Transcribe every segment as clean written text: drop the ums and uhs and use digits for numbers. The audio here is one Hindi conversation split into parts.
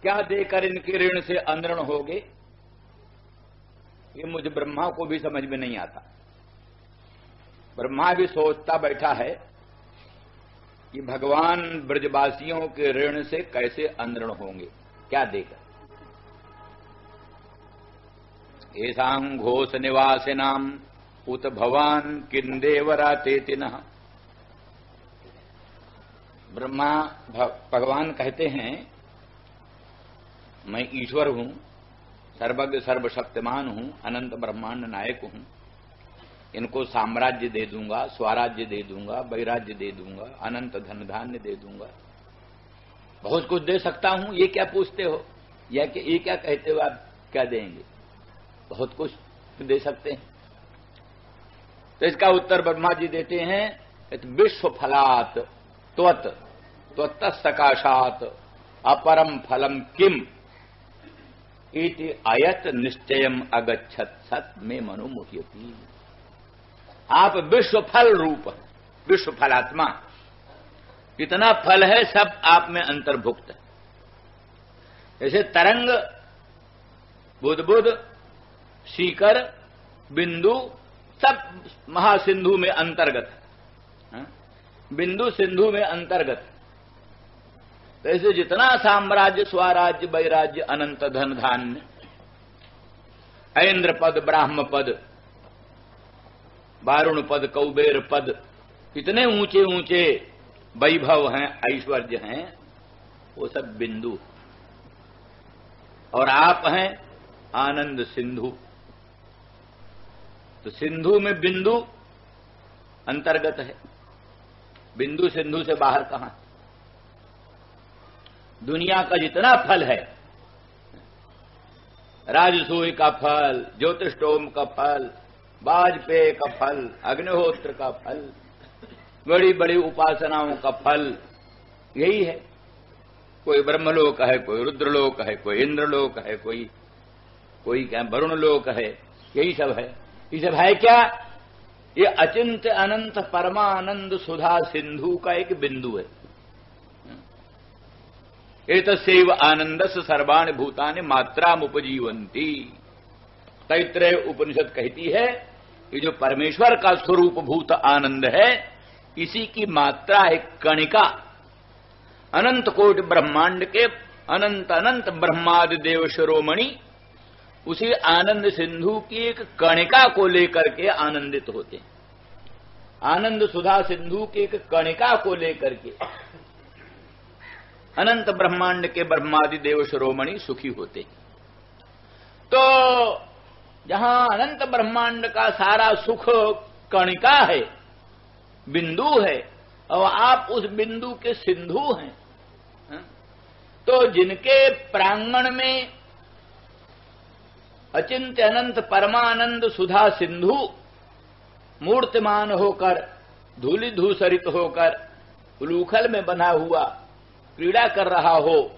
क्या देकर इनके ऋण से अनऋण होगे, ये मुझे ब्रह्मा को भी समझ में नहीं आता। ब्रह्मा भी सोचता बैठा है कि भगवान ब्रजवासियों के ऋण से कैसे अनऋण होंगे, क्या देकर। एसां घोष निवासिनाम उत भवान किंदेवरातेतिनः। ब्रह्मा भगवान कहते हैं मैं ईश्वर हूं, सर्वज्ञ सर्वशक्तिमान हूं, अनंत ब्रह्मांड नायक हूं, इनको साम्राज्य दे दूंगा, स्वराज्य दे दूंगा, वैराज्य दे दूंगा, अनंत धन धान्य दे दूंगा, बहुत कुछ दे सकता हूं। ये क्या पूछते हो, ये क्या कहते हो, आप क्या देंगे, बहुत कुछ दे सकते हैं। तो इसका उत्तर ब्रह्मा जी देते हैं, विश्व फलात त्वत् सकाशात अपरम फलम किम इति अयत निश्चयम अगच्छत सत में मनोमुह्यति। आप विश्व फल रूप, विश्व फलात्मा, जितना फल है सब आप में अंतर्भुक्त है। जैसे तरंग, बुदबुद, सीकर, बिंदु सब महासिंधु में अंतर्गत है, बिंदु सिंधु में अंतर्गत। ऐसे जितना साम्राज्य, स्वराज्य, वैराज्य, अनंत धन धान्य, ऐन्द्र पद, ब्राह्म पद, वारुण पद, कौबेर पद, इतने ऊंचे ऊंचे वैभव हैं, ऐश्वर्य हैं, वो सब बिंदु। और आप हैं आनंद सिंधु। तो सिंधु में बिंदु अंतर्गत है, बिंदु सिंधु से बाहर कहां। दुनिया का जितना फल है, राजसूय का फल, ज्योतिषोम का फल, वाजपेय का फल, अग्निहोत्र का फल, बड़ी बड़ी उपासनाओं का फल, यही है। कोई ब्रह्मलोक है, कोई रुद्रलोक है, कोई इंद्रलोक है, कोई क्या वरुण लोक है, यही सब है। ये सब है क्या, ये अचिंत्य अनंत परमानंद सुधा सिंधु का एक बिंदु है। एतस्यैव आनंदस्य सर्वाणि भूतानि मात्रामुपजीवन्ति। तैत्रेय उपनिषद कहती है कि जो परमेश्वर का स्वरूप भूत आनंद है, इसी की मात्रा एक कणिका, अनंत कोटि ब्रह्मांड के अनंत अनंत ब्रह्मादि देव शिरोमणि उसी आनंद सिंधु की एक कणिका को लेकर के आनंदित होते हैं। आनंद सुधा सिंधु की एक कणिका को लेकर के अनंत ब्रह्मांड के ब्रह्मादि देव शिरोमणि सुखी होते हैं। तो जहां अनंत ब्रह्मांड का सारा सुख कणिका है, बिंदु है, और आप उस बिंदु के सिंधु हैं, तो जिनके प्रांगण में अचिंत्य अनंत परमानंद सुधा सिंधु मूर्तिमान होकर, धूलि धूसरित होकर, उलूखल में बना हुआ क्रीड़ा कर रहा हो,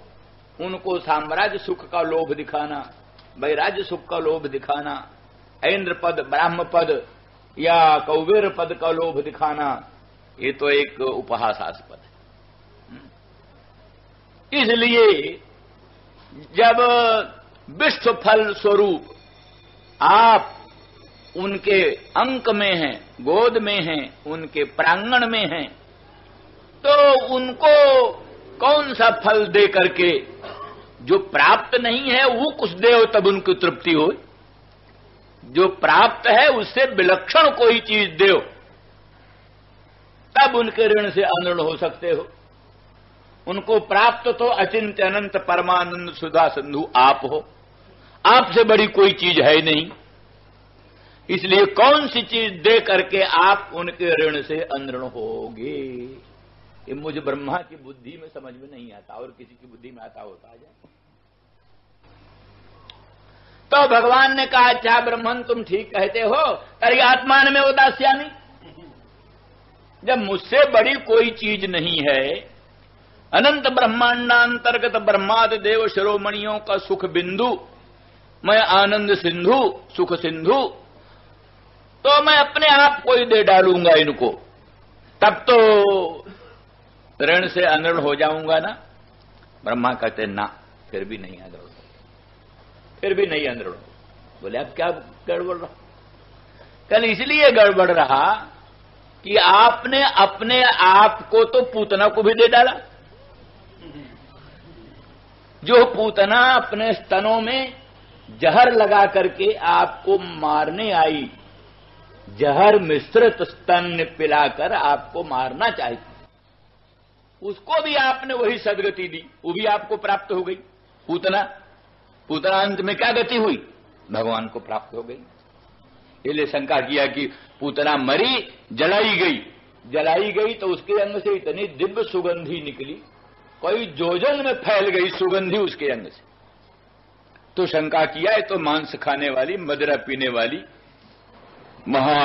उनको साम्राज्य सुख का लोभ दिखाना, वैराज्य सुख का लोभ दिखाना, ऐन्द्र पद, ब्राह्म पद या कौबेर पद का लोभ दिखाना, ये तो एक उपहासास्पद है। इसलिए जब विश्व फल स्वरूप आप उनके अंक में हैं, गोद में हैं, उनके प्रांगण में हैं, तो उनको कौन सा फल दे करके, जो प्राप्त नहीं है वो कुछ दे तब उनकी तृप्ति हो, जो प्राप्त है उससे विलक्षण कोई चीज दो तब उनके ऋण से अनऋण हो सकते हो। उनको प्राप्त तो अचिंत्य अनंत परमानंद सुधा सिंधु आप हो, आपसे बड़ी कोई चीज है नहीं, इसलिए कौन सी चीज दे करके आप उनके ऋण से अनऋण होगे, ये मुझे ब्रह्मा की बुद्धि में समझ में नहीं आता, और किसी की बुद्धि में आता होता आ जाए। तो भगवान ने कहा, अच्छा ब्रह्मन तुम ठीक कहते हो, अरे आत्मान में उदास्यामी, जब मुझसे बड़ी कोई चीज नहीं है, अनंत ब्रह्मांडांतर्गत ब्रह्मादि देव शिरोमणियों का सुख बिंदु, मैं आनंद सिंधु, सुख सिंधु, तो मैं अपने आप को ही दे डालूंगा इनको, तब तो ऋण से अनऋण हो जाऊंगा ना। ब्रह्मा कहते ना, फिर भी नहीं आंदोलन, फिर भी नहीं आंदोलन। बोले अब क्या गड़बड़ रहा? कल इसलिए गड़बड़ रहा कि आपने अपने आप को तो पूतना को भी दे डाला। जो पूतना अपने स्तनों में जहर लगा करके आपको मारने आई, जहर मिश्रित स्तन पिलाकर आपको मारना चाहती, उसको भी आपने वही सदगति दी, वो भी आपको प्राप्त हो गई। पूतना अंत में क्या गति हुई? भगवान को प्राप्त हो गई। इसलिए शंका किया कि पूतना मरी, जलाई गई तो उसके अंग से इतनी दिव्य सुगंधी निकली, कोई जोजन में फैल गई सुगंधी उसके अंग से। तो शंका किया है तो मांस खाने वाली, मदिरा पीने वाली, महा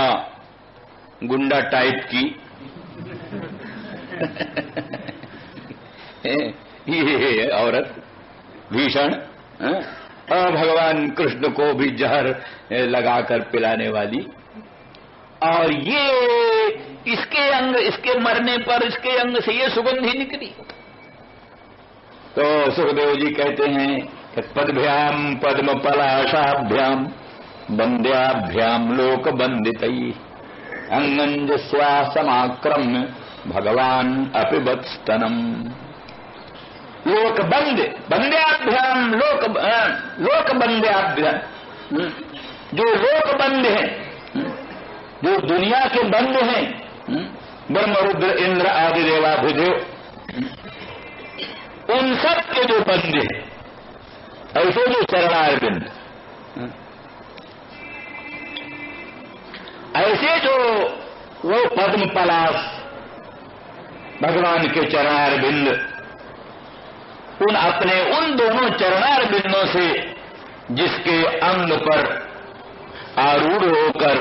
गुंडा टाइप की ये औरत भीषण, और भगवान कृष्ण को भी जहर लगाकर पिलाने वाली, और ये इसके मरने पर इसके अंग से ये सुगंधी निकली। तो सुखदेव जी कहते हैं कि पदभ्याम पद्म पलाशाभ्याम बंद्याभ्याम लोक बंदितई अंगंजस्या समाक्रम्य भगवान अपिबत्स्तनम। लोक बंद्याभ्याम लोक बंद्याभ्याम, जो लोक बंद है, जो दुनिया के बंद हैं, ब्रह्म रुद्र इंद्र आदि देवाधिदेव, उन सब के जो बंद हैं, ऐसे जो चरणारविंद, ऐसे जो वो पद्म पलाश भगवान के चरणारविंद, उन दोनों चरणारविंदों से जिसके अंग पर आरूढ़ होकर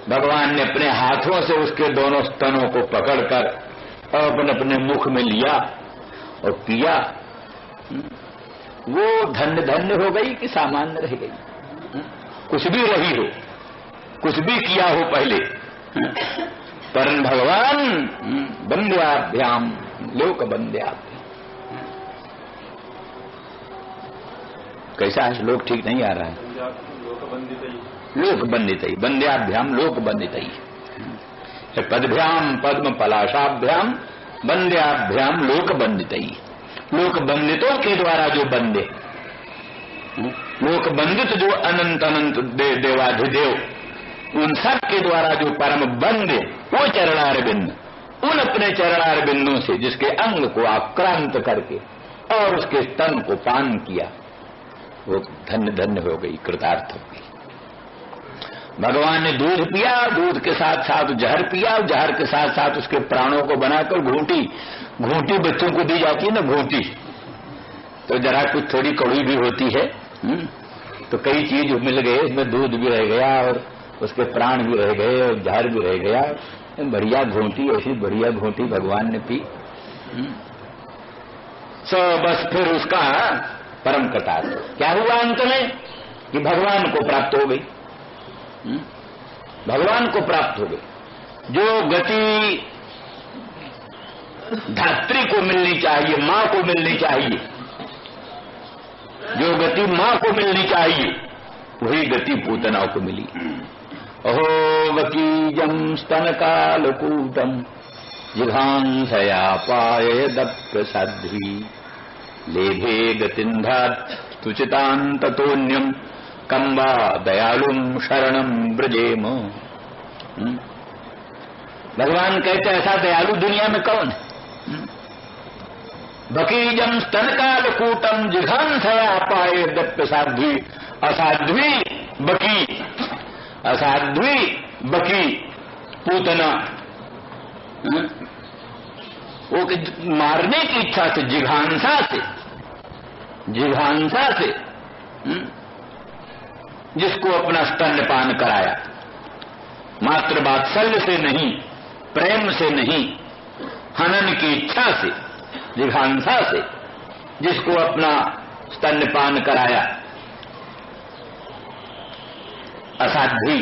भगवान ने अपने हाथों से उसके दोनों स्तनों को पकड़कर और अपने मुख में लिया और पिया, वो धन्य हो गई कि सामान्य रह गई? कुछ भी रही हो, कुछ भी किया हो पहले, परम भगवान बंद्याभ्याम लोक बंद्याभ्याम। कैसा है श्लोक? ठीक नहीं आ रहा है। लोक बंदितई, बंद्याभ्याम लोक बंदितई। पदभ्याम पद्म पलाशाभ्याम बंद्याभ्याम लोक बंदितई। लोक बंदितों के द्वारा जो बंदे, लोक बंदित जो अनंत अनंत देवाधिदेव, उन सब के द्वारा जो परम बंद, वो चरणारविंद, उन अपने चरणारविंदों से जिसके अंग को आक्रांत करके और उसके स्तन को पान किया, वो धन्य हो गई, कृतार्थ हो गई। भगवान ने दूध पिया, दूध के साथ साथ जहर पिया, जहर के साथ साथ उसके प्राणों को बनाकर घूंटी बच्चों को दी जाती है ना, घूंटी तो जरा कुछ थोड़ी कड़वी भी होती है, तो कई चीज मिल गए, इसमें दूध भी रह गया और उसके प्राण भी रह गए और जहर भी रह गया। बढ़िया घूंटी, ऐसी बढ़िया घूंटी भगवान ने पी। सो बस फिर उसका परम कृतार्थ क्या हुआ अंत में कि भगवान को प्राप्त हो गई, भगवान को प्राप्त हो गई। जो गति धात्री को मिलनी चाहिए, मां को मिलनी चाहिए, जो गति मां को मिलनी चाहिए, वही गति पूतना को मिली। अहो वकीजम स्तन कालकूटम जिघांसया पाये दप्रसाध्वी लेभे गतिन्धात् तुचितान्ततोन्यम कम्बा दयालुम शरणम ब्रजेम। भगवान कहते ऐसा दयालु दुनिया में कौन है? बकीजम स्तन कालकूटम जिघांसया पाये दप्रसाध्वी। असाध्वी बकी पूतना, वो मारने की इच्छा से, जिघांसा से जिसको अपना स्तनपान कराया, मात्र वात्सल्य से नहीं, प्रेम से नहीं, हनन की इच्छा से, जिघांसा से जिसको अपना स्तनपान कराया, असाध्वी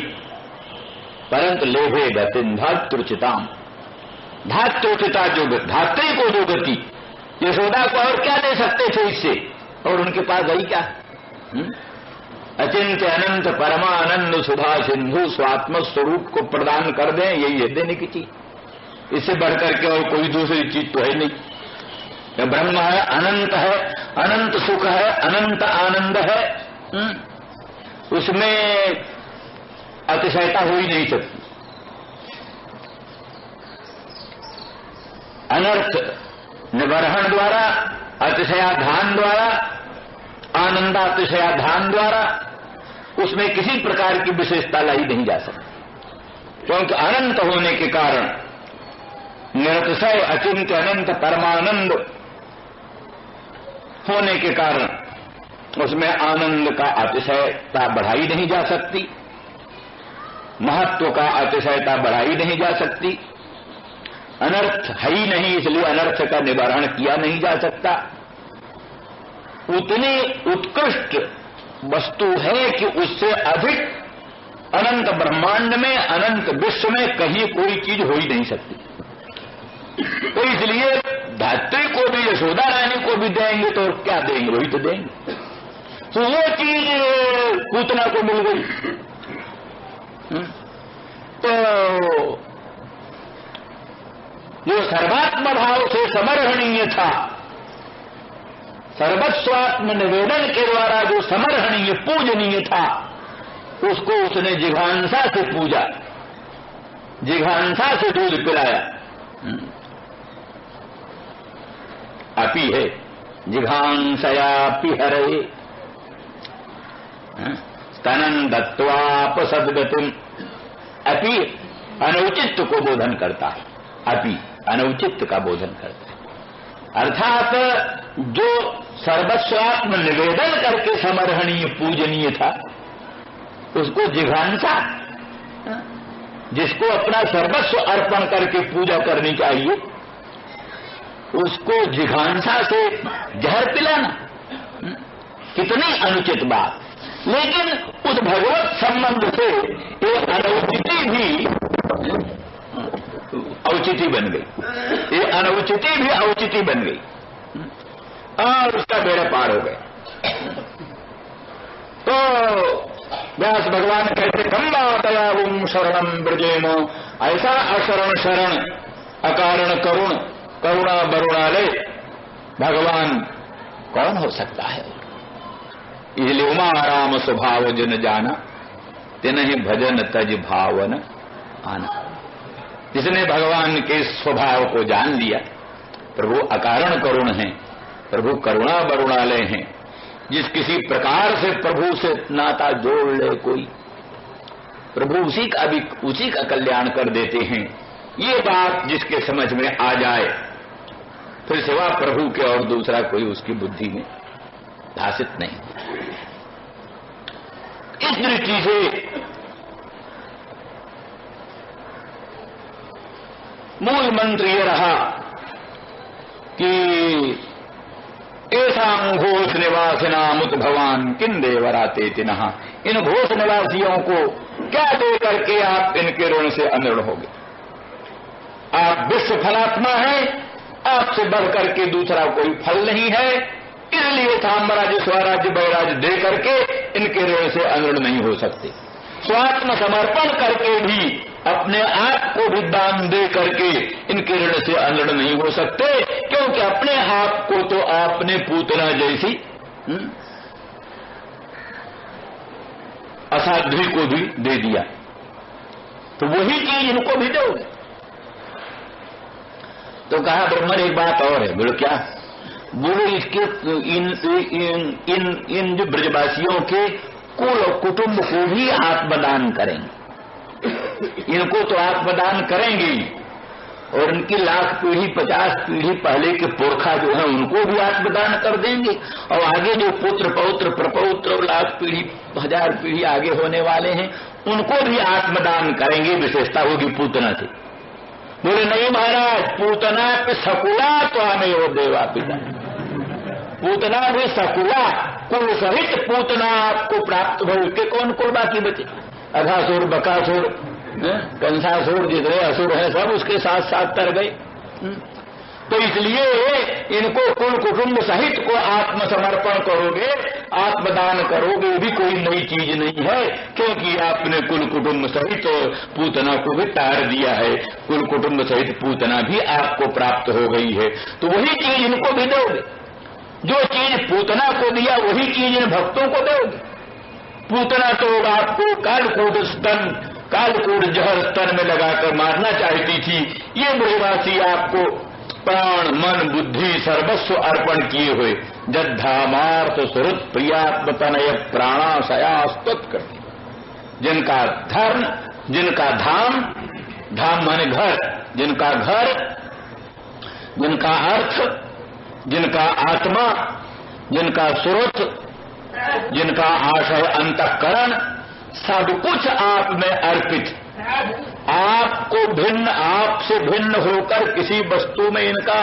परंतु लेभे गतिं धात्रुचिताम। धात्रुचिता जो धात्री को जो गति, यशोदा को और क्या दे सकते थे इससे, और उनके पास गई क्या? अचिंत्य अनंत परमानंद सुधा सिंधु स्वात्म स्वरूप को प्रदान कर दें, यही है देने की चीज। इससे बढ़कर के और कोई दूसरी चीज तो है नहीं। यह ब्रह्म है, अनंत है, अनंत सुख है, अनंत आनंद है, उसमें अतिशयता हो ही नहीं सकती। अनर्थ निबर्हण द्वारा, अतिशयाधान द्वारा, आनंदातिशयाधान द्वारा उसमें किसी प्रकार की विशेषता लाई नहीं जा सकती, क्योंकि अनंत होने के कारण, निरतिशय अचिंत्य अनंत परमानंद होने के कारण उसमें आनंद का अतिशयता बढ़ाई नहीं जा सकती, महत्व का अतिशयता बढ़ाई नहीं जा सकती। अनर्थ है ही नहीं, इसलिए अनर्थ का निवारण किया नहीं जा सकता। उतनी उत्कृष्ट वस्तु है कि उससे अधिक अनंत ब्रह्मांड में, अनंत विश्व में कहीं कोई चीज हो ही नहीं सकती। तो इसलिए धात्री को भी, यशोदा रानी को भी देंगे तो क्या देंगे? वही तो देंगे। तो वो चीज पूतना को मिल गई। तो जो सर्वात्म भाव से समर्हणीय था, सर्वस्वात्म निवेदन के द्वारा जो समर्हणीय पूजनीय था, उसको उसने जिघांसा से पूजा, जिघांसा से दूध पिलाया। अपी है जिघांसया पिहरे स्तनन दत्वाप सद्गतिम। अपी अनौचित्य को बोधन करता है, अपी अनौचित्य का बोधन करता है। अर्थात जो सर्वस्वात्म निवेदन करके समर्हणीय पूजनीय था, उसको जिघांसा, जिसको अपना सर्वस्व अर्पण करके पूजा करनी चाहिए, उसको जिघांसा से जहर पिलाना, कितनी अनुचित बात। लेकिन उस भगवत संबंध से एक अनौचिति भी औचिति बन गई, ये अनौचिति भी औचिति बन गई और उसका बेड़ा पार हो गया। तो व्यास भगवान कहते कम्बा दयालुम शरणम ब्रजेमो, ऐसा अशरण शरण अकारण करुण करुणा बरुणालय भगवान कौन हो सकता है? इसलिए उमा राम स्वभाव जन जाना, तिन्हि भजन तज भावन आना। जिसने भगवान के स्वभाव को जान लिया, प्रभु अकारण करुण हैं, प्रभु करुणा बरुणालय हैं, जिस किसी प्रकार से प्रभु से नाता जोड़ ले कोई, प्रभु उसी का कल्याण कर देते हैं। ये बात जिसके समझ में आ जाए, फिर सिवा प्रभु के और दूसरा कोई उसकी बुद्धि में भाषित नहीं। इस दृष्टि से मूल मंत्र ये रहा कि ऐसां घोष निवासिनामुत भवान किन देवराते तिनः। इन घोष निवासियों को क्या दे करके आप इनके ऋण से अनिर्ण होगे? आप विश्व फलात्मा हैं, आपसे बढ़ करके दूसरा कोई फल नहीं है, इसलिए साम्राज्य स्वराज्य वैराज्य दे करके इनके ऋण से अनिर्ण नहीं हो सकते। स्वात्म समर्पण करके भी, अपने आप को भी दान दे करके इनके ऋण से अनिर्ण नहीं हो सकते, क्योंकि अपने आप को तो आपने पूतना जैसी असाध्वी को भी दे दिया, तो वही चीज इनको भी दोगे। तो कहा ब्रह्मन एक बात और है। बोलो क्या? बोलो इसके इन जो ब्रजवासियों के कुल और कुटुंब को भी आत्मदान करेंगे। इनको तो आत्मदान करेंगे, और इनकी लाख पीढ़ी 50 पीढ़ी पहले के पुरखा जो है उनको भी आत्मदान कर देंगे, और आगे जो पुत्र पौत्र प्रपौत्र और लाख पीढ़ी 1000 पीढ़ी आगे होने वाले हैं उनको भी आत्मदान करेंगे। विशेषता होगी पूतना से। बोले नहीं महाराज, पूतना पे सकुला तो हमें वो देवा पिता, पूतना भी सकुला, कुल सहित पूतना आपको प्राप्त हो। के कौन कुल बाकी बचे? अघासुर, बकासुर, कंसासुर, जितने असुर हैं सब उसके साथ साथ तर गए। तो इसलिए इनको कुल कुटुंब सहित को आत्मसमर्पण करोगे, आत्मदान करोगे, भी कोई नई चीज नहीं है, क्योंकि आपने कुल कुटुंब सहित पूतना को भी तार दिया है, कुल कुटुंब सहित पूतना भी आपको प्राप्त हो गई है। तो वही चीज इनको भी दोगे, जो चीज पूतना को दिया वही चीज इन भक्तों को दोगे। पूतना तो आपको कालकूट जहर स्तन में लगाकर मारना चाहती थी, ये ब्रजवासी आपको प्राण मन बुद्धि सर्वस्व अर्पण किए हुए जद्धामार्थ सुहृत प्रियात्म तनय प्राणाशयास्तुत करती, जिनका धर्म, जिनका धाम, धाम माने घर, जिनका घर, जिनका अर्थ, जिनका आत्मा, जिनका सुहृत, जिनका आशय अंतःकरण, सब कुछ आप में अर्पित, आपको भिन्न, आपसे भिन्न होकर किसी वस्तु में इनका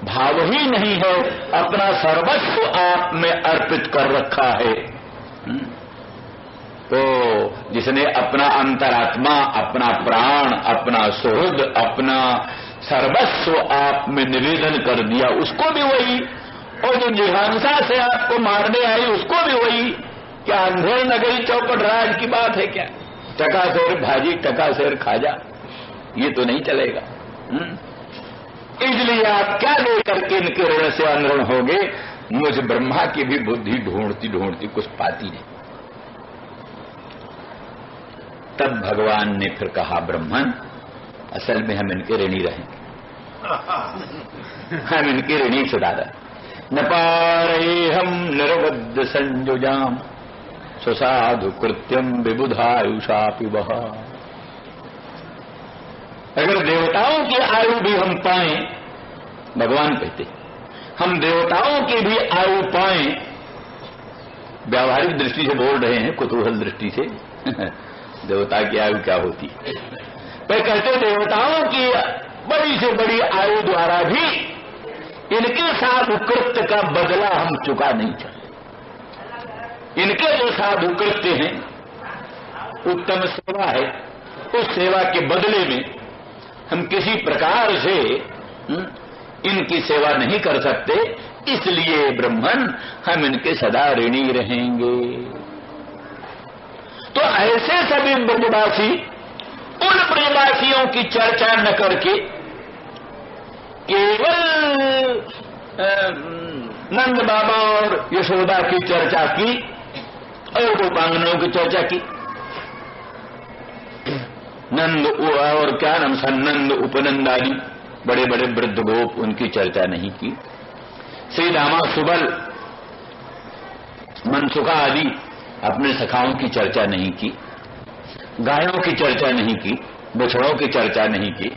भाव ही नहीं है, अपना सर्वस्व आप में अर्पित कर रखा है। तो जिसने अपना अंतरात्मा, अपना प्राण, अपना सुहृद, अपना सर्वस्व आप में निवेदन कर दिया, उसको भी वही, और जो जिहांसा से आपको मारने आई उसको भी वही। क्या अंधेर नगरी चौपट राज की बात है क्या? टका शेर भाजी, टका शेर खाजा, ये तो नहीं चलेगा। इसलिए आप क्या लेकर के इनके ऋण से अनऋण होगे? मुझे ब्रह्मा की भी बुद्धि ढूंढती ढूंढती कुछ पाती नहीं। तब भगवान ने फिर कहा, ब्रह्मन असल में हम इनके ऋणी रहेंगे, हम इनके ऋणी सदा रहे। न पारे हम निर्वद्ध संयुजाम सुसाधु कृत्यम विबुधायुषापि वह। अगर देवताओं की आयु भी हम पाएं, भगवान कहते हम देवताओं की भी आयु पाएं, व्यावहारिक दृष्टि से बोल रहे हैं, कुतूहल दृष्टि से देवता की आयु क्या होती है, पर कहते देवताओं की बड़ी से बड़ी आयु द्वारा भी इनके साधु कृत्य का बदला हम चुका नहीं चाहते। इनके जो साधु कृत्य हैं, उत्तम सेवा है, उस सेवा के बदले में हम किसी प्रकार से इनकी सेवा नहीं कर सकते, इसलिए ब्रह्मन हम इनके सदा ऋणी रहेंगे। तो ऐसे सभी ब्रजवासी उन ब्रजवासियों की चर्चा न करके केवल नंद बाबा और यशोदा की चर्चा की और गोपांगनों की चर्चा की। नंद और क्या नाम, सन्नंद, उपनंद आदि बड़े बड़े वृद्ध गोप, उनकी चर्चा नहीं की। श्री रामा सुबल, मनसुखा आदि अपने सखाओं की चर्चा नहीं की, गायों की चर्चा नहीं की, बछड़ों की चर्चा नहीं की,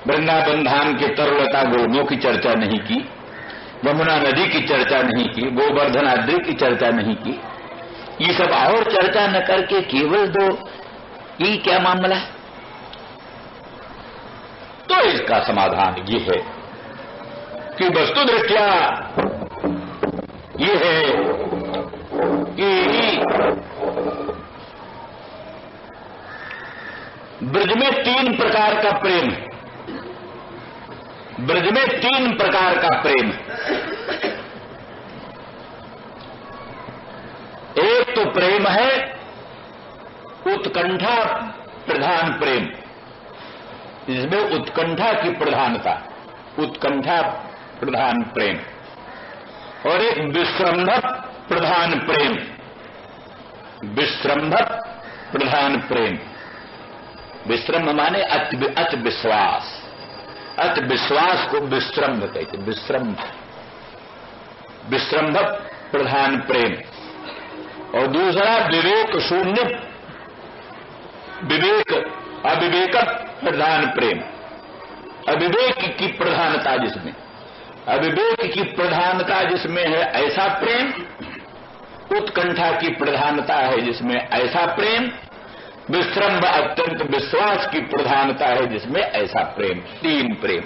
वृंदावन धाम के तरुलता गोलों की चर्चा नहीं की, यमुना नदी की चर्चा नहीं की, गोवर्धन आद्रि की चर्चा नहीं की। ये सब और चर्चा न करके केवल दो, ये क्या मामला है? तो इसका समाधान ये है कि वस्तु दृष्टिया ये है कि ब्रज में 3 प्रकार का प्रेम है। ब्रज में 3 प्रकार का प्रेम है। एक तो प्रेम है उत्कंठा प्रधान प्रेम, जिसमें उत्कंठा की प्रधानता, उत्कंठा प्रधान प्रेम, और एक विश्रंभ प्रधान प्रेम, विश्रंभ प्रधान प्रेम। विश्रंभ माने अत विश्वास, अत विश्वास को विश्रंभ कहते, विश्रंभ, विश्रंभ प्रधान प्रेम। और दूसरा विवेक शून्य, विवेक अविवेक प्रधान प्रेम, अविवेक की प्रधानता जिसमें, अविवेक की प्रधानता जिसमें है ऐसा प्रेम, उत्कंठा की प्रधानता है जिसमें ऐसा प्रेम, विश्रंभ अत्यंत विश्वास की प्रधानता है जिसमें ऐसा प्रेम। 3 प्रेम,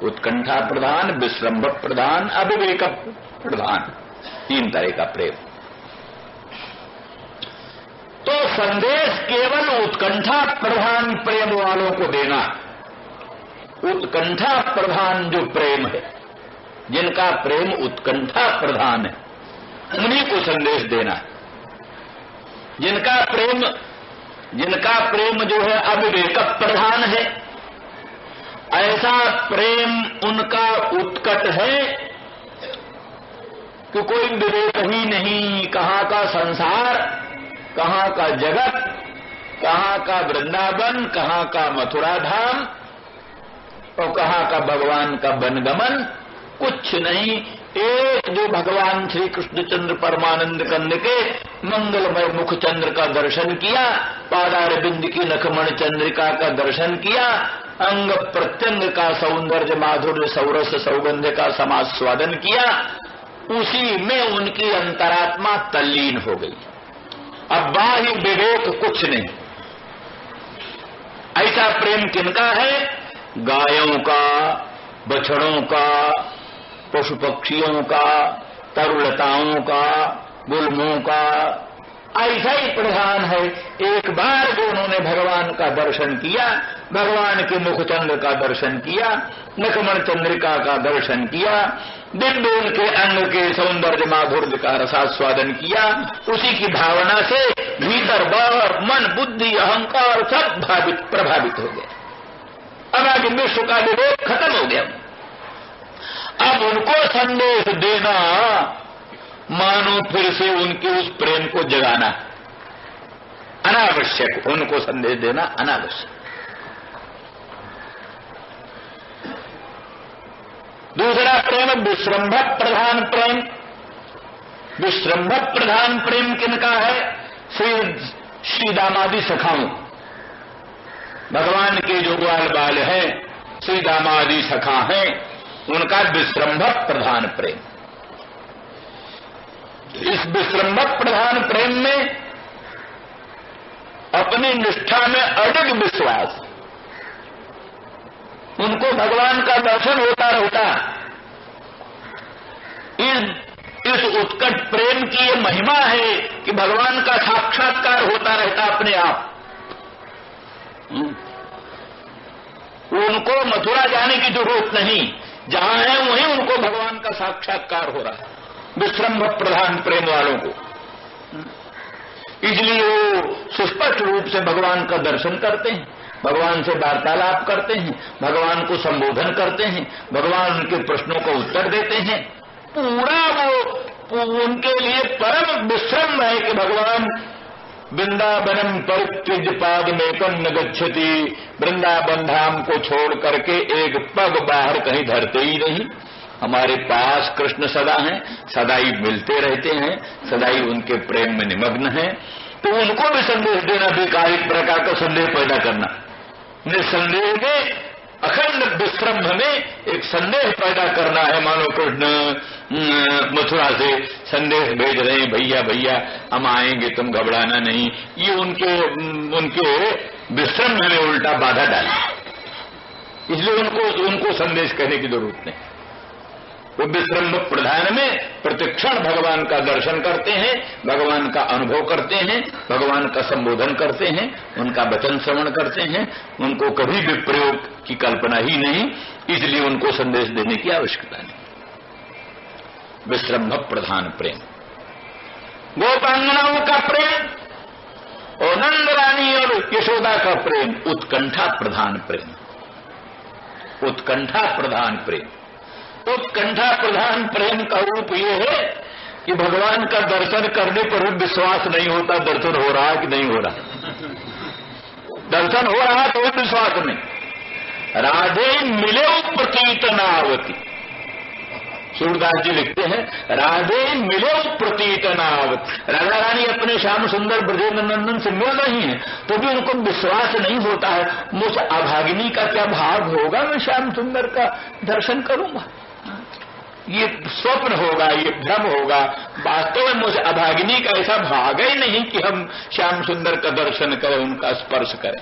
उत्कंठा प्रधान, विश्रंभ प्रधान, अविवेक प्रधान, 3 तरह का प्रेम। तो संदेश केवल उत्कंठा प्रधान प्रेम वालों को देना, उत्कंठा प्रधान जो प्रेम है, जिनका प्रेम उत्कंठा प्रधान है, उन्हीं को संदेश देना है। जिनका प्रेम जो है अविवेक प्रधान है, ऐसा प्रेम उनका उत्कट है कि कोई विवेक ही नहीं, कहाँ का संसार, कहाँ का जगत, कहाँ का वृंदावन, कहाँ का मथुरा धाम और कहाँ का भगवान का वनगमन, कुछ नहीं। एक जो भगवान श्री कृष्णचंद्र परमानंद कंद के मंगलमय मुख चंद्र का दर्शन किया, पादारविंद की नखमण चंद्रिका का दर्शन किया, अंग प्रत्यंग का सौंदर्य माधुर्य सौरस सौगंध का समास्वादन किया, उसी में उनकी अंतरात्मा तल्लीन हो गई। अब बाह्य विवेक कुछ नहीं। ऐसा प्रेम किनका है? गायों का, बछड़ों का, पशु पक्षियों का, तरुलताओं का, गुलमों का, ऐसा ही प्रधान है। एक बार जो उन्होंने भगवान का दर्शन किया, भगवान के मुखचंद्र का दर्शन किया, नखमण चंद्रिका का दर्शन किया, दिव्य उनके अंग के सौंदर्य माधुर्य का रसास्वादन किया, उसी की भावना से भीतर बाहर मन बुद्धि अहंकार सब प्रभावित हो गया। अब आगे विश्व का विवेक खत्म हो गया। अब उनको संदेश देना मानो फिर से उनके उस प्रेम को जगाना, अनावश्यक। उनको संदेश देना अनावश्यक। दूसरा प्रेम विश्रंभ प्रधान प्रेम। विश्रंभ प्रधान प्रेम किनका है? श्री दामादि सखाओं, भगवान के जो ग्वाल बाल हैं, श्री दामादि सखा हैं, उनका विश्रंभ प्रधान प्रेम। इस विश्रंभ प्रधान प्रेम में अपनी निष्ठा में अडिग विश्वास, उनको भगवान का दर्शन होता रहता। इस उत्कट प्रेम की ये महिमा है कि भगवान का साक्षात्कार होता रहता अपने आप। उनको मथुरा जाने की जरूरत नहीं, जहां है वहीं उनको भगवान का साक्षात्कार हो रहा है, विश्रंभ प्रधान प्रेम वालों को। इसलिए वो सुस्पष्ट रूप से भगवान का दर्शन करते हैं, भगवान से वार्तालाप करते हैं, भगवान को संबोधन करते हैं, भगवान उनके प्रश्नों का उत्तर देते हैं। पूरा वो उनके लिए परम विश्रम है कि भगवान वृंदावनम परित्यज्य पादमेकं न गच्छति, वृंदावन धाम को छोड़ करके एक पग बाहर कहीं धरते ही नहीं। हमारे पास कृष्ण सदा हैं, सदा ही मिलते रहते हैं, सदा ही उनके प्रेम में निमग्न हैं। तो उनको भी संदेश देना बेकार, एक प्रकार का संदेह पैदा करना, निसंदेह में अखंड विश्रंभ में एक संदेह पैदा करना है। मानो कृष्ण मथुरा से संदेश भेज रहे हैं, भैया भैया हम आएंगे, तुम घबराना नहीं। ये उनके विश्रंभ में उल्टा बाधा डाली, इसलिए उनको संदेश कहने की जरूरत नहीं। वो विश्रंभ प्रधान में प्रतिक्षण भगवान का दर्शन करते हैं, भगवान का अनुभव करते हैं, भगवान का संबोधन करते हैं, उनका वचन श्रवण करते हैं। उनको कभी भी प्रयोग की कल्पना ही नहीं, इसलिए उनको संदेश देने की आवश्यकता नहीं। विश्रंभ प्रधान प्रेम, गोपांगनाओं का प्रेम और नंद रानी और यशोदा का प्रेम उत्कंठा प्रधान प्रेम। उत्कंठा प्रधान प्रेम, उत्कंठा प्रधान प्रेम का रूप ये है कि भगवान का दर्शन करने पर भी विश्वास नहीं होता दर्शन हो रहा कि नहीं हो रहा। दर्शन हो रहा तो भी विश्वास नहीं। राधे मिले प्रतीत नावती, सूरदास जी लिखते हैं, राधे मिले प्रतीत नावती। राधा रानी अपने श्याम सुंदर ब्रजेंद्र नंदन से मिल रही हैं तो भी उनको विश्वास नहीं होता है, मुझ अभागिनी का क्या भाग होगा, मैं श्याम सुंदर का दर्शन करूंगा। ये स्वप्न होगा, ये भ्रम होगा। वास्तव में मुझे अभागिनी का ऐसा भाग ही नहीं कि हम श्याम सुंदर का दर्शन करें, उनका स्पर्श करें।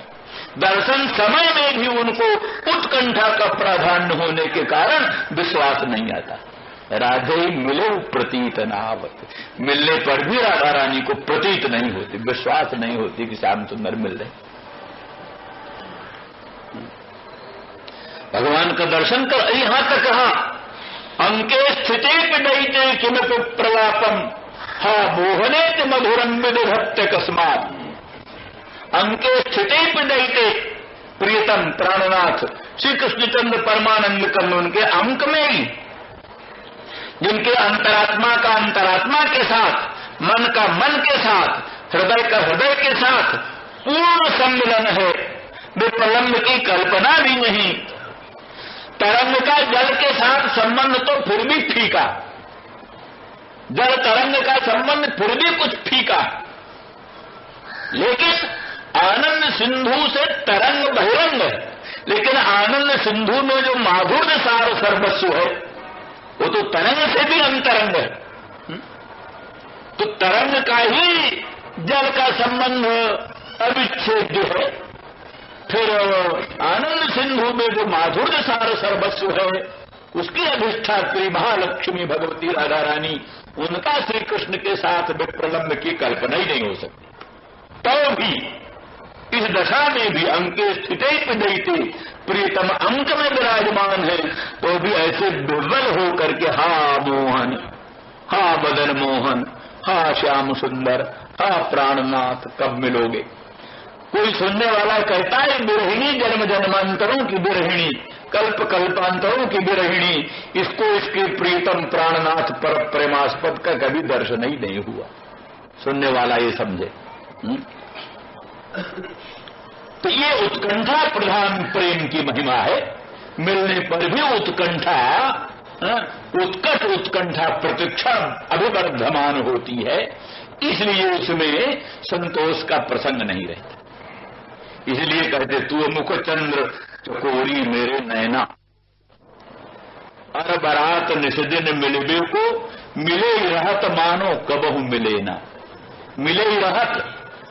दर्शन समय में भी उनको उत्कंठा का प्राधान्य होने के कारण विश्वास नहीं आता। राधे मिले प्रतीत नावत, मिलने पर भी राधा रानी को प्रतीत नहीं होती, विश्वास नहीं होती कि श्याम सुंदर मिल रहे। भगवान का दर्शन कर। यहां तक कहा अंके स्थिति पिडयते किमपि प्रलापम हा मोहने मधुरम विदधत्ते कस्मात। अंके स्थिति पिडयते प्रियतम प्राणनाथ श्री कृष्णचंद्र परमानंद कर्ण उनके अंक में ही, जिनके अंतरात्मा का अंतरात्मा के साथ, मन का मन के साथ, हृदय का हृदय के साथ पूर्ण सम्मिलन है, वे प्रलंब की कल्पना भी नहीं। तरंग का जल के साथ संबंध तो फिर भी फीका, जल तरंग का संबंध फिर भी कुछ फीका, लेकिन आनंद सिंधु से तरंग बहिरंग है। लेकिन आनंद सिंधु में जो माधुर्य सार सर्वस्व है वो तो तरंग से भी अंतरंग है। तो तरंग का ही जल का संबंध अविच्छेद्य है। फिर आनंद सिंधु में जो माधुर्य सार सर्वस्व है उसकी अधिष्ठात्री महालक्ष्मी भगवती राधा रानी, उनका श्री कृष्ण के साथ विप्रलंब की कल्पना ही नहीं हो सकती। तो भी इस दशा में भी अंके स्थिति पिडयते प्रियतम अंक में विराजमान है, तो भी ऐसे दुर्बल होकर के हा मोहन, हा मदन मोहन, हा श्याम सुंदर, हा प्राणनाथ कब मिलोगे। कोई सुनने वाला कहता है बिरहिणी जन्म जन्मांतरों की बिरहिणी, कल्प कल्पांतरों की बिरहिणी, इसको इसके प्रीतम प्राणनाथ पर प्रेमास्पद का कभी दर्शन ही नहीं हुआ। सुनने वाला ये समझे। तो ये उत्कंठा प्रधान प्रेम की महिमा है। मिलने पर भी उत्कंठा, उत्कट उत्कंठा प्रतिक्षण अभिवर्धमान होती है, इसलिए उसमें संतोष का प्रसंग नहीं रहता। इसलिए कहते तू मुख चंद्र चकोरी मेरे नैना, अर बरात निषदिन मिलबे को, मिले ही रहत मानो कबहू मिले ना। मिले ही रहत,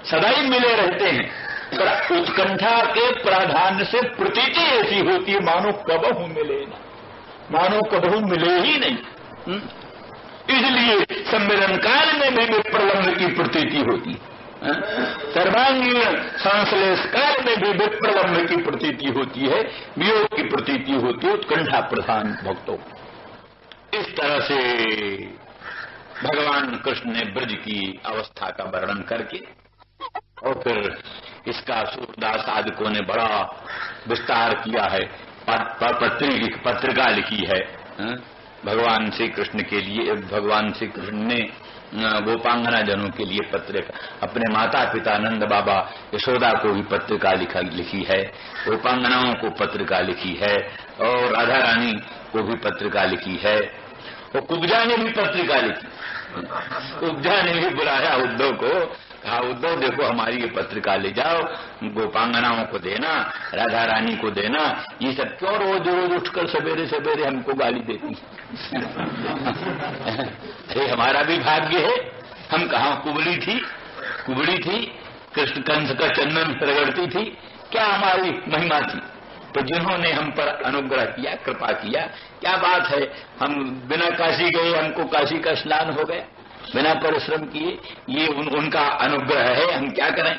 सदा ही मिले रहते हैं, पर उत्कंठा के प्राधान्य से प्रतीति ऐसी होती है मानो कबहू मिले ना, मानो कबहू मिले ही नहीं। इसलिए सम्मेलन काल में भी विप्रलंब की प्रतीति होती है, सर्वांगीण संश्लेष काल में भी विप्रलंब की प्रतीति होती है, वियोग की प्रतीति होती है उत्कंठा प्रधान भक्तों। इस तरह से भगवान कृष्ण ने ब्रज की अवस्था का वर्णन करके और फिर इसका सूरदास साधकों ने बड़ा विस्तार किया है, पत्रिका लिखी है भगवान श्री कृष्ण के लिए। भगवान श्री कृष्ण ने गोपांगना जनों के लिए पत्रिका, अपने माता पिता नंद बाबा यशोदा को भी पत्रिका लिखी है, गोपांगनाओं को पत्रिका लिखी है, और राधा रानी को भी पत्रिका लिखी है, और कुब्जा ने भी पत्रिका लिखी। कुब्जा ने भी बुलाया उद्धव को, कहा उद्धव देखो हमारी ये पत्रिका ले जाओ, गोपांगनाओं को देना, राधा रानी को देना, ये सब क्यों रोज रोज उठकर सवेरे सवेरे हमको गाली देती। अरे हमारा भी भाग्य है, हम कहाँ कुबड़ी थी कृष्ण कंस का चंदन रगड़ती थी, क्या हमारी महिमा थी। तो जिन्होंने हम पर अनुग्रह किया, कृपा किया, क्या बात है, हम बिना काशी गए हमको काशी का स्नान हो गया, बिना परिश्रम किए, ये उनका अनुग्रह है, हम क्या करें।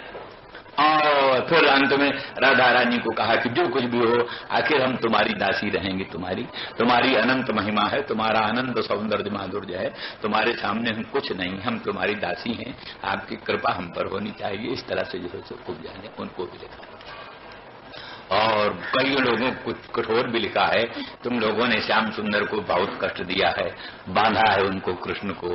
और फिर अंत में राधा रानी को कहा कि जो कुछ भी हो आखिर हम तुम्हारी दासी रहेंगे, तुम्हारी अनंत महिमा है, तुम्हारा अनंत सौंदर्य माधुर्य है, तुम्हारे सामने हम कुछ नहीं, हम तुम्हारी दासी हैं, आपकी कृपा हम पर होनी चाहिए। इस तरह से जो है खूब जाने उनको भी लिखा। और कई लोगों को कठोर भी लिखा है, तुम लोगों ने श्याम सुंदर को बहुत कष्ट दिया है, बांधा है उनको कृष्ण को,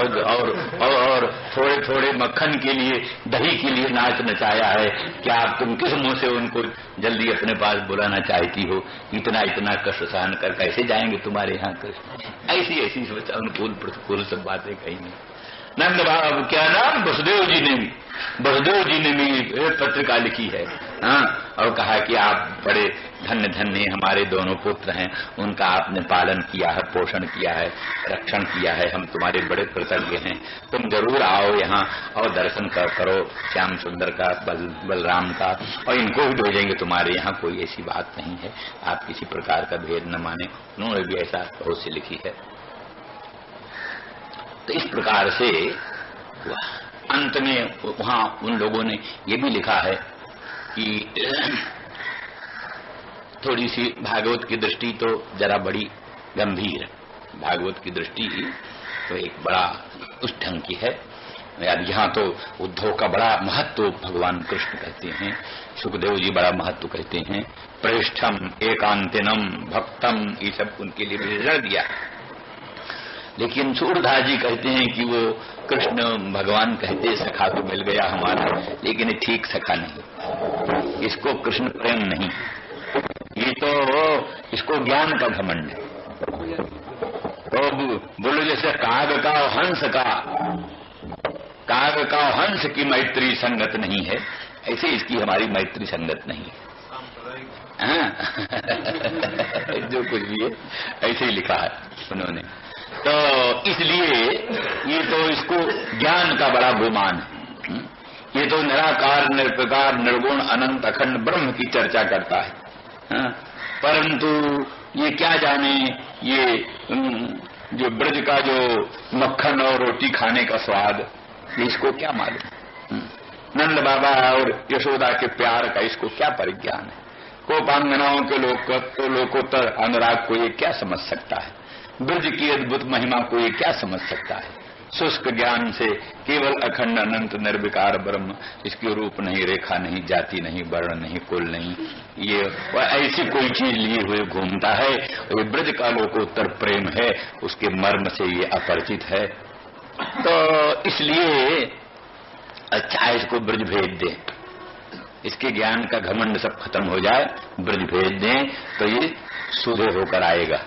और थोड़े थोड़े मक्खन के लिए, दही के लिए नाच नचाया है, क्या तुम किस मुंह से उनको जल्दी अपने पास बुलाना चाहती हो, इतना इतना कष्ट सहन कर कैसे जाएंगे तुम्हारे यहाँ कृष्ण। ऐसी ऐसी अनुकूल प्रतिकूल सब बातें कही नहीं। नंद बाबा क्या नाम, वसुदेव जी ने भी पत्रिका लिखी है, और कहा कि आप बड़े धन्य धन्य हमारे दोनों पुत्र हैं, उनका आपने पालन किया है, पोषण किया है, रक्षण किया है, हम तुम्हारे बड़े कृतज्ञ हैं, तुम जरूर आओ यहाँ और दर्शन करो श्याम सुंदर का, बलराम का, और इनको भी भेजेंगे तुम्हारे यहाँ, कोई ऐसी बात नहीं है, आप किसी प्रकार का भेद न माने। उन्होंने भी ऐसा बहुत सी लिखी है। तो इस प्रकार से अंत में वहां उन लोगों ने ये भी लिखा है कि थोड़ी सी भागवत की दृष्टि तो जरा बड़ी गंभीर है। भागवत की दृष्टि तो एक बड़ा उस ढंग की है। अब यहाँ तो उद्धव का बड़ा महत्व भगवान कृष्ण कहते हैं, सुखदेव जी बड़ा महत्व कहते हैं। प्रेष्ठम एकांतिनम भक्तम, ये सब उनके लिए विवरण दिया। लेकिन सूरदास जी कहते हैं कि वो कृष्ण भगवान कहते सखा तो मिल गया हमारा, लेकिन ये ठीक सखा नहीं, इसको कृष्ण प्रेम नहीं, ये तो इसको ज्ञान का घमंड है। तो बोलो जैसे काग का हंस का, काग का हंस की मैत्री संगत नहीं है, ऐसे इसकी हमारी मैत्री संगत नहीं है। जो कुछ भी है ऐसे ही लिखा है उन्होंने। तो इसलिए ये तो इसको ज्ञान का बड़ा गुमान है। ये तो निराकार निर्विकार निर्गुण अनंत अखंड ब्रह्म की चर्चा करता है। परंतु ये क्या जाने ये जो ब्रज का जो मक्खन और रोटी खाने का स्वाद, इसको क्या मालूम। नंद बाबा और यशोदा के प्यार का इसको क्या परिज्ञान है। कोपांगनाओं के लोकोत्तर अनुराग को ये क्या समझ सकता है। ब्रज की अद्भुत महिमा को ये क्या समझ सकता है। शुष्क ज्ञान से केवल अखंड अनंत निर्विकार ब्रह्म, इसकी रूप नहीं, रेखा नहीं, जाति नहीं, वर्ण नहीं, कुल नहीं, ये ऐसी कोई चीज लिए हुए घूमता है। ये ब्रज का लोकोत्तर प्रेम है, उसके मर्म से ये अपरिचित है। तो इसलिए अच्छा इसको ब्रज भेज दें, इसके ज्ञान का घमंड सब खत्म हो जाए, ब्रज भेज दें तो ये सुधे होकर आएगा।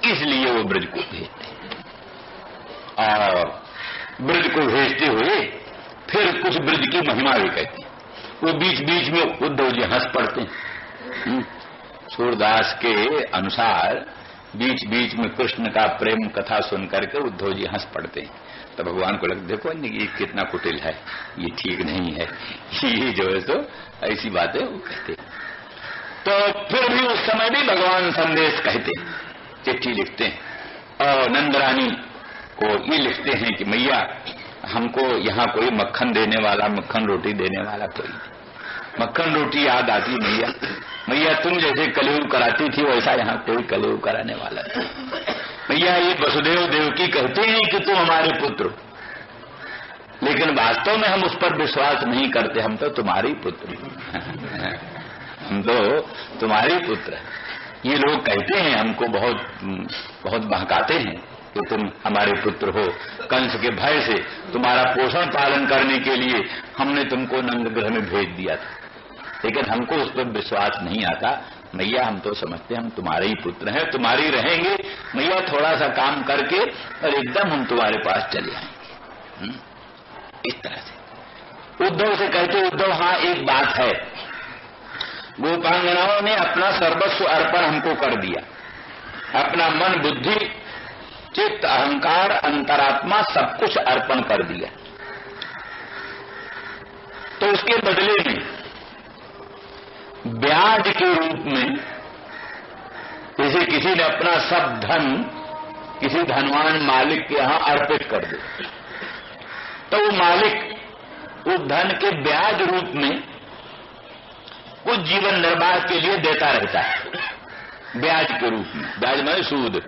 इसलिए वो ब्रज को भेजते और ब्रज को भेजते हुए फिर कुछ ब्रज की महिमा भी कहते हैं। वो बीच बीच में उद्धव जी हंस पड़ते हैं। सूरदास के अनुसार बीच बीच में कृष्ण का प्रेम कथा सुन करके उद्धव जी हंस पड़ते हैं। तो भगवान को लगता देखो ये कितना कुटिल है, ये ठीक नहीं है, ये जो है तो ऐसी बातें वो कहते। तो फिर भी उस समय भी भगवान संदेश कहते, चिट्ठी लिखते हैं और नंदरानी को ये लिखते हैं कि मैया हमको यहाँ कोई मक्खन देने वाला, मक्खन रोटी देने वाला कोई, मक्खन रोटी याद आती मैया, मैया तुम जैसे कलयुग कराती थी वैसा यहाँ कोई कलयुग कराने वाला नहीं। मैया ये वसुदेव देवकी कहते हैं कि तुम हमारे पुत्र, लेकिन वास्तव में हम उस पर विश्वास नहीं करते, हम तो तुम्हारे पुत्र हम तो तुम्हारे पुत्र। ये लोग कहते हैं हमको बहुत बहकाते हैं कि तुम हमारे पुत्र हो। कंस के भय से तुम्हारा पोषण पालन करने के लिए हमने तुमको नंदगृह में भेज दिया था, लेकिन हमको उस पर विश्वास नहीं आता। मैया हम तो समझते हम तुम्हारे ही पुत्र हैं, तुम्हारे रहेंगे मैया, थोड़ा सा काम करके और एकदम हम तुम्हारे पास चले आएंगे। इस तरह से उद्धव से कहते, उद्धव हाँ एक बात है, गोपांगनाओं ने अपना सर्वस्व अर्पण हमको कर दिया, अपना मन बुद्धि चित्त अहंकार अंतरात्मा सब कुछ अर्पण कर दिया। तो उसके बदले में ब्याज के रूप में जैसे किसी ने अपना सब धन किसी धनवान मालिक के यहां अर्पित कर दे, तो वो मालिक उस धन के ब्याज रूप में कुछ जीवन निर्वाह के लिए देता रहता है, ब्याज के रूप में, ब्याज में सूद।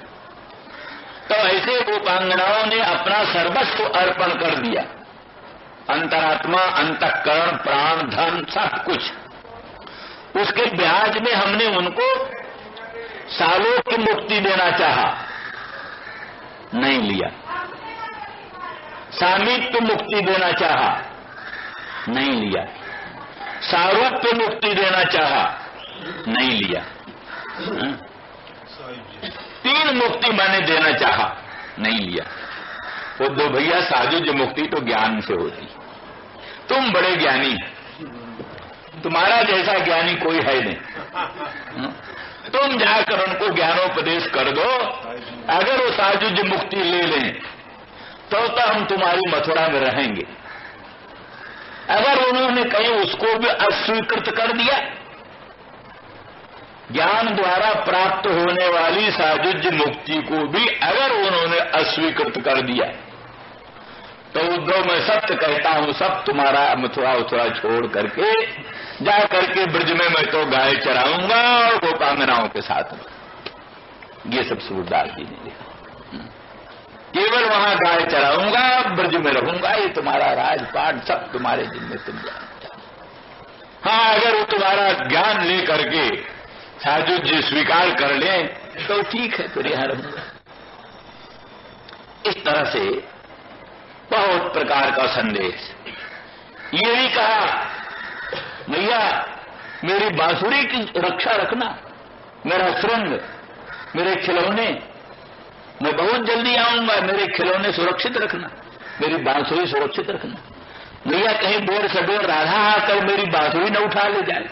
तो ऐसे गोपांगनाओं ने अपना सर्वस्व अर्पण कर दिया, अंतरात्मा अंतःकरण प्राण धन सब कुछ। उसके ब्याज में हमने उनको सालों की मुक्ति देना चाहा, नहीं लिया। सामीप्य मुक्ति देना चाहा, नहीं लिया। सारूप्य मुक्ति देना चाहा, नहीं लिया। 3 मुक्ति मैंने देना चाहा, नहीं लिया। वो दो भैया साजुज मुक्ति तो ज्ञान से होती, तुम बड़े ज्ञानी, तुम्हारा जैसा ज्ञानी कोई है नहीं, तुम जाकर उनको ज्ञानोपदेश कर दो। अगर वो साजुज मुक्ति ले लें तो हम तुम्हारी मथुरा में रहेंगे। अगर उन्होंने कहीं उसको भी अस्वीकृत कर दिया, ज्ञान द्वारा प्राप्त होने वाली साजुज मुक्ति को भी अगर उन्होंने अस्वीकृत कर दिया, तो उद्धव मैं सत्य कहता हूं, सब तुम्हारा मथुरा उथुरा छोड़ करके जा करके ब्रज में मैं तो गाय चराऊंगा और गोपांगनाओं के साथ। ये सब सूरदास जी ने लिखा। केवल वहां गाय चराऊंगा, ब्रज में रहूंगा, ये तुम्हारा राजपाट सब तुम्हारे जिम्मे तुम जानते। हाँ, अगर वो तुम्हारा ज्ञान ले करके साधु जी स्वीकार कर ले तो ठीक है, फिर यहां रहूंगा। इस तरह से बहुत प्रकार का संदेश। ये भी कहा, भैया मेरी बांसुरी की रक्षा रखना, मेरा श्रृंग, मेरे खिलौने, मैं बहुत जल्दी आऊंगा, मेरे खिलौने सुरक्षित रखना, मेरी बांसुरी सुरक्षित रखना। भैया कहीं देर से देर राधा आकर मेरी बांसुरी न उठा ले जाए,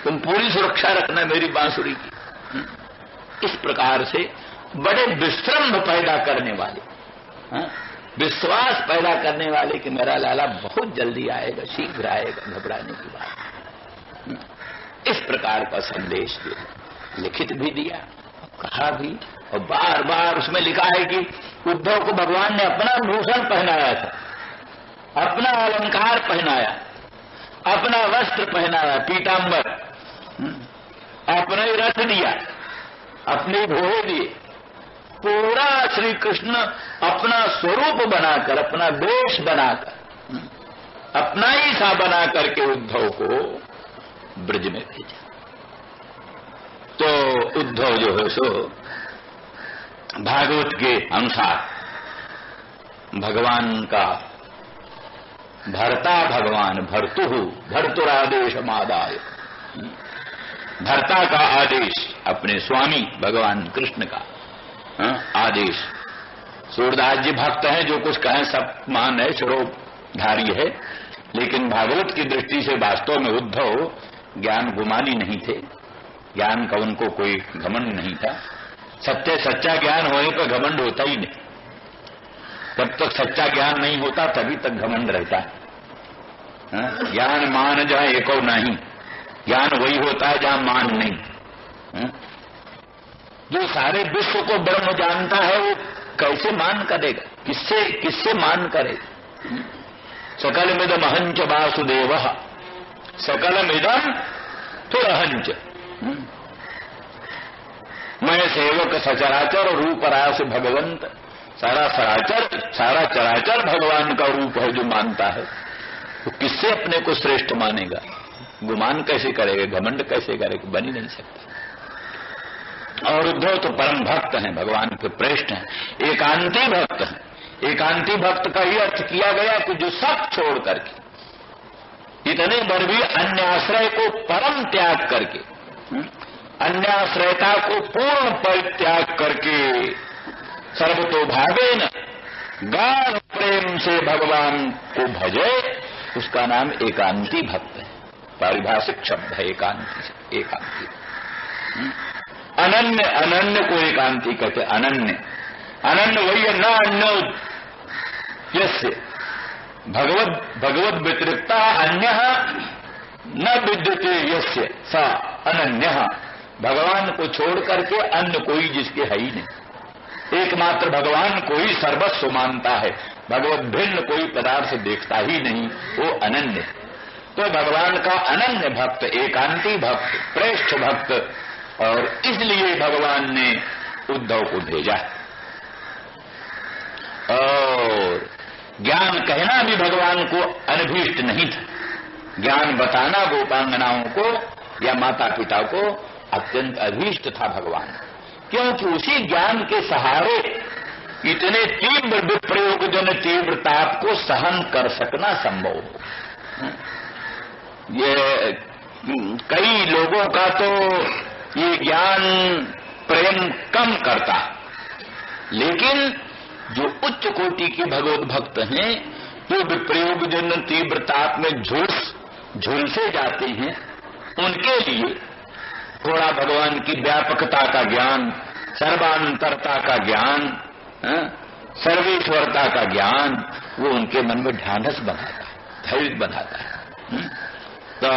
तुम पूरी सुरक्षा रखना मेरी बांसुरी की। इस प्रकार से बड़े विश्रम्भ पैदा करने वाले, विश्वास पैदा करने वाले कि मेरा लाला बहुत जल्दी आएगा, शीघ्र आएगा, घबराने की बात। इस प्रकार का संदेश लिखित भी दिया, कहा भी, और बार बार उसमें लिखा है कि उद्धव को भगवान ने अपना भूषण पहनाया था, अपना अलंकार पहनाया, अपना वस्त्र पहनाया, पीतांबर, अपना ही रथ दिया, अपने घोड़े दिए, पूरा श्री कृष्ण अपना स्वरूप बनाकर, अपना वेश बनाकर, अपना ही सा बना करके उद्धव को ब्रज में भेजा। तो उद्धव जो है सो भागवत के अनुसार भगवान का भर्ता, भगवान भर्तुरादेश मादाय, भर्ता का आदेश, अपने स्वामी भगवान कृष्ण का आदेश। सूरदास जी भक्त हैं, जो कुछ कहें सब मान है, स्वरूपधारी है, लेकिन भागवत की दृष्टि से वास्तव में उद्धव ज्ञान गुमानी नहीं थे, ज्ञान का उनको कोई घमंड नहीं था। सच्चा ज्ञान होने पर घमंड होता ही नहीं, तब तक सच्चा ज्ञान नहीं होता तभी तक घमंड रहता है। ज्ञान मान जहां एको नहीं, ज्ञान वही होता है जहां मान नहीं। जो सारे विश्व को ब्रह्म जानता है वो कैसे मान करेगा, किससे मान करेगा। सकलमिदम अहंच वासुदेव, सकलमिदम तुरहंच, मैं सेवक सचराचर रूप रास भगवंत, सारा चराचर भगवान का रूप है जो मानता है, तो किससे अपने को श्रेष्ठ मानेगा, गुमान कैसे करेगा, घमंड कैसे करेगा, बन ही नहीं सकता। और उद्धव तो परम भक्त हैं, भगवान के प्रेष्ठ हैं, एकांती भक्त हैं। एकांती भक्त का ही अर्थ किया गया कि जो सब छोड़ करके, इतने पर भी अन्य आश्रय को परम त्याग करके, अन्य आश्रयता को पूर्ण परित्याग करके, सर्वतोभावेन गाढ़ प्रेम से भगवान को भजे, उसका नाम एकांती भक्त है। पारिभाषिक शब्द है एकांती। अनन्य को एकांती कहते। अनन्य वही है, न अन्य यस्य भगवद व्यतिरिक्ता अन्य न विद्यते यस्य सा अनन्य। भगवान को छोड़ करके अन्य कोई जिसके है ही नहीं, एकमात्र भगवान को ही सर्वस्व मानता है, भगवत भिन्न कोई पदार्थ देखता ही नहीं, वो अनन्य। तो भगवान का अनन्य भक्त, एकांती भक्त, प्रेष्ठ भक्त, और इसलिए भगवान ने उद्धव को भेजा। और ज्ञान कहना भी भगवान को अनभीष्ट नहीं था, ज्ञान बताना गोपांगनाओं को या माता पिता को अत्यंत अभीष्ट था भगवान, क्योंकि उसी ज्ञान के सहारे इतने तीव्र विप्रयोग जन तीव्र ताप को सहन कर सकना संभव हो। ये कई लोगों का तो ये ज्ञान प्रेम कम करता, लेकिन जो उच्च कोटि के भगवत भक्त हैं, जो विप्रयोग जन तीव्र ताप में झुलसे जाते हैं, उनके लिए थोड़ा भगवान की व्यापकता का ज्ञान, सर्वांतरता का ज्ञान, सर्वेश्वरता का ज्ञान, वो उनके मन में ढांढस बनाता है, धैर्य बनाता है। तो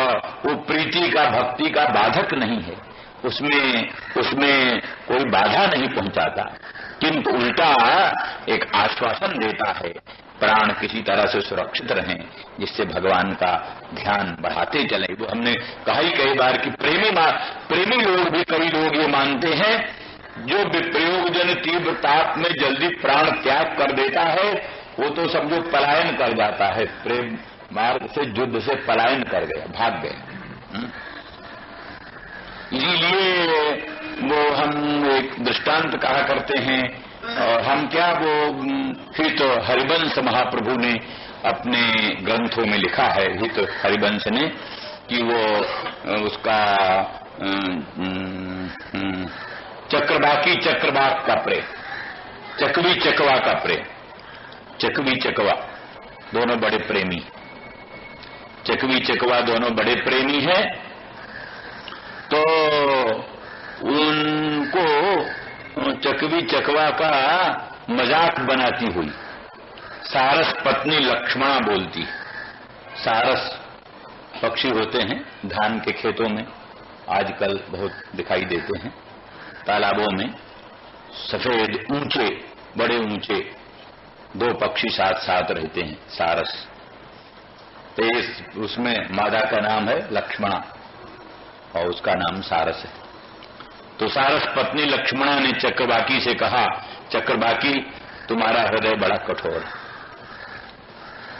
वो प्रीति का, भक्ति का बाधक नहीं है, उसमें कोई बाधा नहीं पहुंचाता, किंतु उल्टा एक आश्वासन देता है प्राण किसी तरह से सुरक्षित रहें, जिससे भगवान का ध्यान बढ़ाते चलें। वो हमने कहा ही कई बार कि प्रेमी लोग भी, कई लोग ये मानते हैं जो विप्रयोग जन तीव्र ताप में जल्दी प्राण त्याग कर देता है वो तो समझो पलायन कर जाता है, प्रेम मार्ग से, युद्ध से पलायन कर गया, भाग गए। इसीलिए वो हम एक दृष्टांत कहा करते हैं, और हम क्या, वो हित हरिवंश महाप्रभु ने अपने ग्रंथों में लिखा है, हित हरिवंश ने, कि वो उसका चक्रबाकी चक्रबाक का प्रेम, चकवी चकवा का प्रेम, चकवी चकवा दोनों बड़े प्रेमी, चकवी चकवा दोनों बड़े प्रेमी हैं। तो उनको चकवी चकवा का मजाक बनाती हुई सारस पत्नी लक्ष्मणा बोलती। सारस पक्षी होते हैं धान के खेतों में, आजकल बहुत दिखाई देते हैं, तालाबों में सफेद ऊंचे, बड़े ऊंचे दो पक्षी साथ साथ रहते हैं, सारस। तो उसमें मादा का नाम है लक्ष्मणा और उसका नाम सारस है। तो सारस पत्नी लक्ष्मणा ने चक्रबाकी से कहा, चक्रबाकी तुम्हारा हृदय बड़ा कठोर है।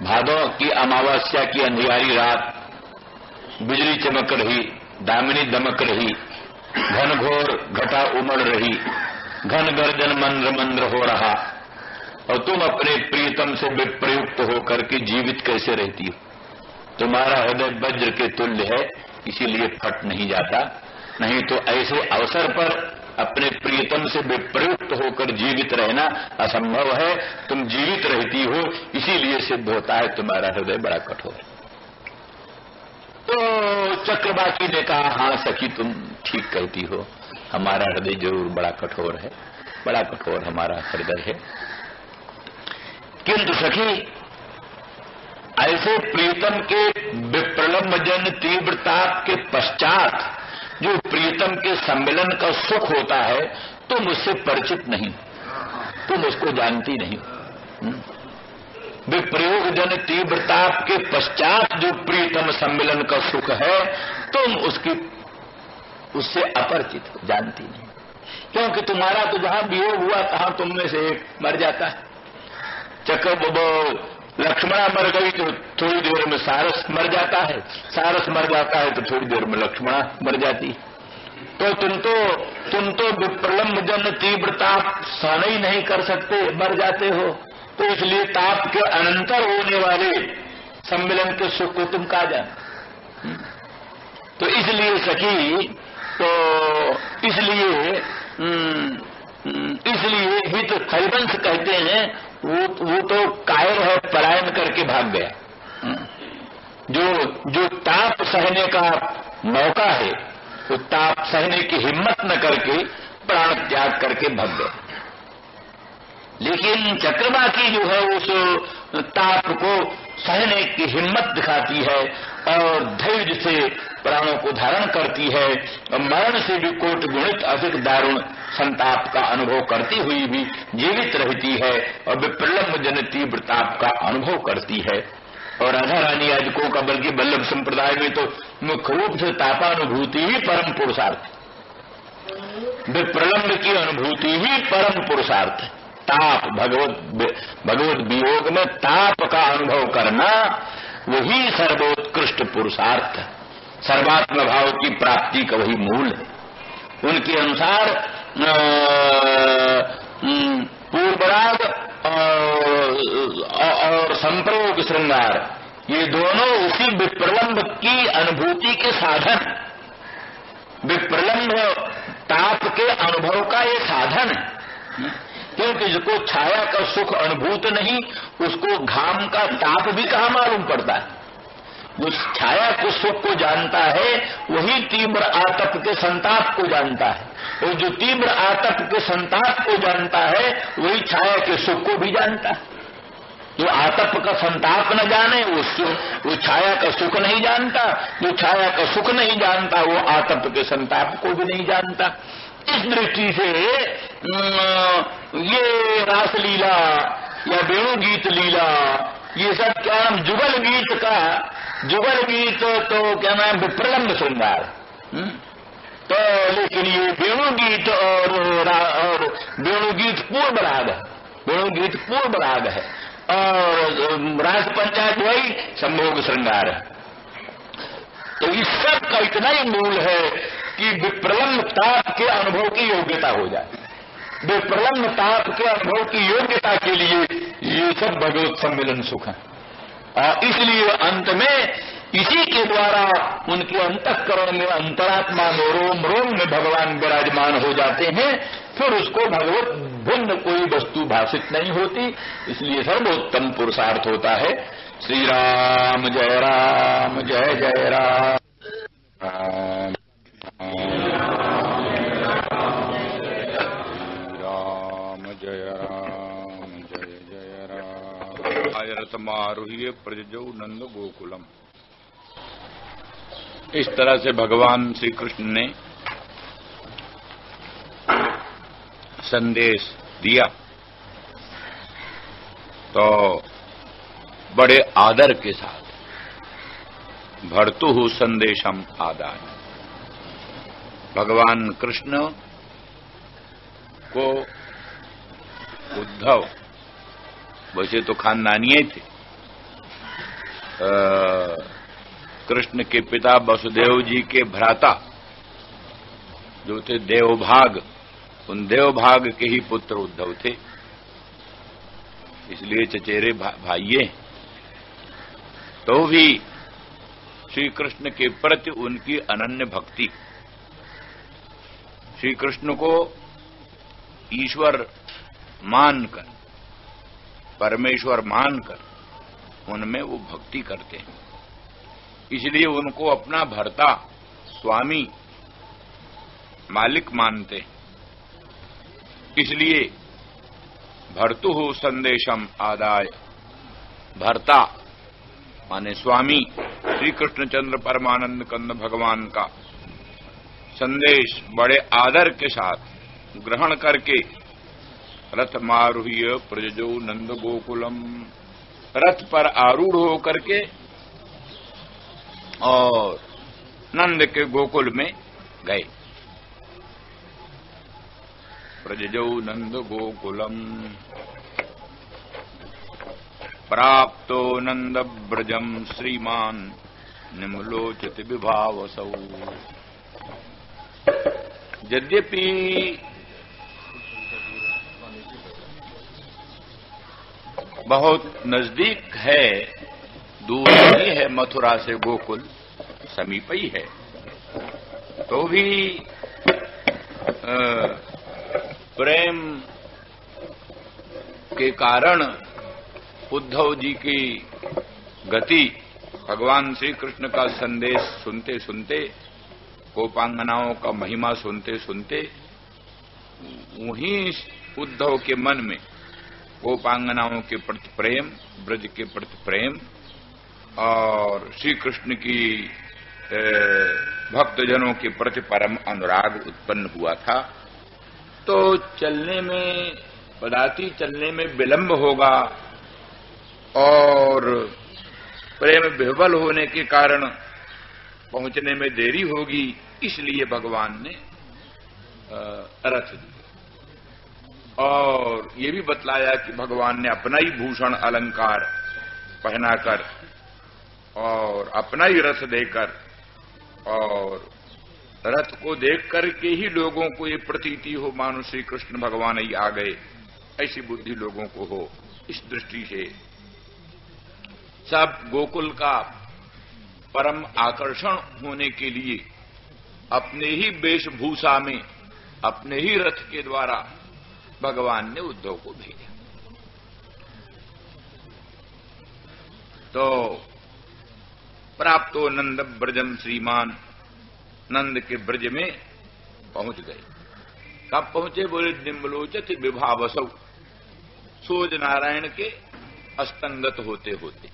भादों की अमावस्या की अंधियारी रात, बिजली चमक रही, दामिनी दमक रही, घनघोर घटा उमड़ रही, घन गर्जन मंद्र मंद्र हो रहा, और तुम अपने प्रियतम से विप्रयुक्त होकर के जीवित कैसे रहती हो? तुम्हारा हृदय वज्र के तुल्य है, इसीलिए फट नहीं जाता। नहीं तो ऐसे अवसर पर अपने प्रियतम से विप्रयुक्त होकर जीवित रहना असंभव है। तुम जीवित रहती हो, इसीलिए सिद्ध होता है तुम्हारा हृदय बड़ा कठोर है। तो चक्रबाकी ने कहा, हाँ सखी तुम ठीक कहती हो, हमारा हृदय जरूर बड़ा कठोर है, बड़ा कठोर हमारा हृदय है। किंतु सखी ऐसे प्रीतम के विप्रलम्ब जन तीव्र ताप के पश्चात जो प्रीतम के सम्मिलन का सुख होता है, तुम उससे परिचित नहीं, तुम उसको जानती नहीं। विप्रयोग जन तीव्र ताप के पश्चात जो प्रीतम सम्मिलन का सुख है, तुम उससे अपरिचित हो, जानती नहीं। क्योंकि तुम्हारा तो जहां वियोग हुआ तहां तुम में से एक मर जाता है। लक्ष्मणा मर गई तो थोड़ी देर में सारस मर जाता है, सारस मर जाता है तो थोड़ी देर में लक्ष्मणा मर जाती। तो तुम तो विप्रलम्ब जन तीव्र ताप सहन ही नहीं कर सकते, मर जाते हो। तो इसलिए ताप के अनंतर होने वाले सम्मिलन के सुख को तुम कहा जान। तो इसलिए सखी, तो इसलिए हित हरिवंश कहते हैं वो तो कायर है, पलायन करके भाग गया। जो ताप सहने का मौका है, वो ताप सहने की हिम्मत न करके प्राण त्याग करके भाग गया। लेकिन चक्रवाकी जो है उस ताप को सहने की हिम्मत दिखाती है और धैर्य से प्राणों को धारण करती है, और मरण से भी कोट गुणित अधिक दारुण संताप का अनुभव करती हुई भी जीवित रहती है और विप्रलम्ब जन तीव्र ताप का अनुभव करती है। और राधा रानी याजकों का, बल्कि वल्लभ संप्रदाय में तो मुख्य रूप से तापानुभूति ही परम पुरुषार्थ, विप्रलम्ब की अनुभूति ही परम पुरुषार्थ है। ताप, भगवत वियोग में ताप का अनुभव करना वही सर्वोत्कृष्ट पुरुषार्थ है। सर्वात्म भाव की प्राप्ति का वही मूल है। उनके अनुसार पूर्वराग और संप्रयोग श्रृंगार, ये दोनों उसी विप्रलम्ब की अनुभूति के साधन, विप्रलम्ब ताप के अनुभव का ये साधन है। क्योंकि जिसको छाया का सुख अनुभूत नहीं, उसको घाम का ताप भी कहाँ मालूम पड़ता है। जो छाया के सुख को जानता है वही तीव्र आतप के संताप को जानता है, और जो तीव्र आतप के संताप को जानता है वही छाया के सुख को भी जानता है। जो आतप का संताप न जाने वो छाया का सुख नहीं जानता, जो छाया का सुख नहीं जानता वो आतप के संताप को भी नहीं जानता। इस दृष्टि से ये रासलीला, या वेणु गीत लीला, ये सब क्या नाम जुगल गीत का, जुगल गीत तो क्या नाम विप्रलंब श्रृंगार। तो लेकिन ये वेणु गीत और वेणु गीत पूर्व राग है, वेणु गीत पूर्व राग है, और रास पंचायत वही संभोग श्रृंगार है। तो इस सब का इतना ही मूल है कि विप्रलंब ताप के अनुभव की योग्यता हो जाए। विप्रलंब ताप के अनुभव की योग्यता के लिए ये सब भगवत सम्मिलन सुख है। और इसलिए अंत में इसी के द्वारा उनके अंतःकरण में, अंतरात्मा में, रोम रोम में भगवान विराजमान हो जाते हैं। फिर उसको भगवत भिन्न कोई वस्तु भाषित नहीं होती, इसलिए सर्वोत्तम पुरुषार्थ होता है। श्री राम जय राम, जय जय राम। रथमारुह्य प्रजजौ नंद गोकुलम। इस तरह से भगवान श्री कृष्ण ने संदेश दिया तो बड़े आदर के साथ भर्तुः संदेशम आदाय, भगवान कृष्ण को उद्धव वैसे तो खानदानीय थे, कृष्ण के पिता वसुदेव जी के भ्राता जो थे देवभाग, उन देवभाग के ही पुत्र उद्धव थे, इसलिए चचेरे भाइये। तो भी श्री कृष्ण के प्रति उनकी अनन्य भक्ति, श्री कृष्ण को ईश्वर मानकर, परमेश्वर मानकर उनमें वो भक्ति करते हैं, इसलिए उनको अपना भर्ता, स्वामी, मालिक मानते हैं। इसलिए भर्तुः संदेशम आदाय, भर्ता माने स्वामी श्री कृष्णचंद्र परमानंद कंद भगवान का संदेश बड़े आदर के साथ ग्रहण करके रथ मारुह्य प्रजजौ नंद गोकुलम, रथ पर आरूढ़ होकर के और नंद के गोकुल में गए। प्रजजौ नंद गोकुलम प्राप्तो नंद ब्रजम श्रीमान निम्लोचति विभावसौ। यद्यपि बहुत नजदीक है, दूर नहीं है मथुरा से गोकुल, समीप ही है, तो भी प्रेम के कारण उद्धव जी की गति, भगवान श्री कृष्ण का संदेश सुनते सुनते, गोपांगनाओं का महिमा सुनते सुनते, वहीं उद्धव के मन में गोपांगनाओं के प्रति प्रेम, ब्रज के प्रति प्रेम और श्री कृष्ण की भक्तजनों के प्रति परम अनुराग उत्पन्न हुआ था। तो चलने में, पदाति चलने में विलंब होगा और प्रेम विह्वल होने के कारण पहुंचने में देरी होगी, इसलिए भगवान ने रथ दिया। और ये भी बतलाया कि भगवान ने अपना ही भूषण अलंकार पहनाकर और अपना ही रथ देकर, और रथ को देख करके ही लोगों को ये प्रतीति हो मानो श्री कृष्ण भगवान ही आ गए, ऐसी बुद्धि लोगों को हो। इस दृष्टि से सब गोकुल का परम आकर्षण होने के लिए अपने ही वेशभूषा में, अपने ही रथ के द्वारा भगवान ने उद्धव को भेजा। तो प्राप्तो नंद ब्रजम श्रीमान, नंद के ब्रज में पहुंच गए। कब पहुंचे? बोले निम्लोचति विभावसौ, सूर्य नारायण के अस्तंगत होते होते,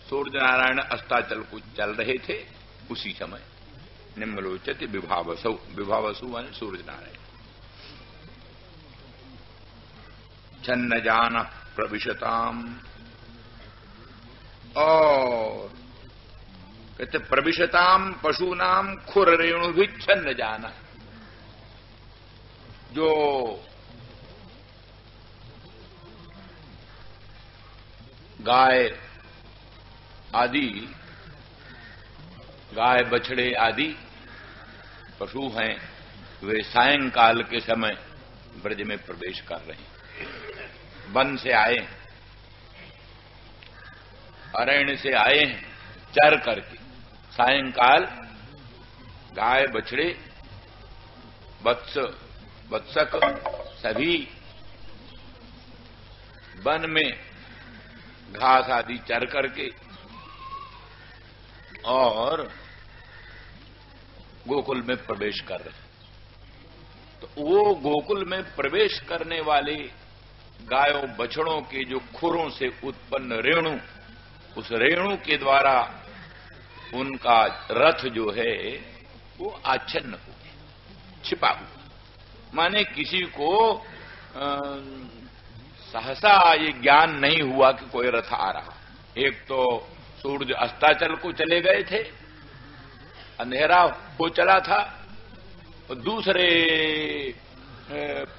सूर्य नारायण अस्ताचल को चल रहे थे उसी समय निम्लोचति विभावसौ, विभावसु माने सूर्य नारायण। छन्न जान प्रविशताम, और कहते प्रविशताम पशूनाम खुर रेणु भी छन्न जाना। जो गाय आदि, गाय बछड़े आदि पशु हैं, वे सायंकाल के समय ब्रज में प्रवेश कर रहे हैं। वन से आए, अरण्य से आए हैं चर करके। सायंकाल गाय बछड़े वत्सक सभी वन में घास आदि चर करके और गोकुल में प्रवेश कर रहे हैं। तो वो गोकुल में प्रवेश करने वाले गायों बछड़ों के जो खुरों से उत्पन्न रेणु, उस रेणु के द्वारा उनका रथ जो है वो आच्छन्न हो गया, छिपा हुआ। माने किसी को सहसा ये ज्ञान नहीं हुआ कि कोई रथ आ रहा। एक तो सूर्य अस्ताचल को चले गए थे, अंधेरा हो चला था, और दूसरे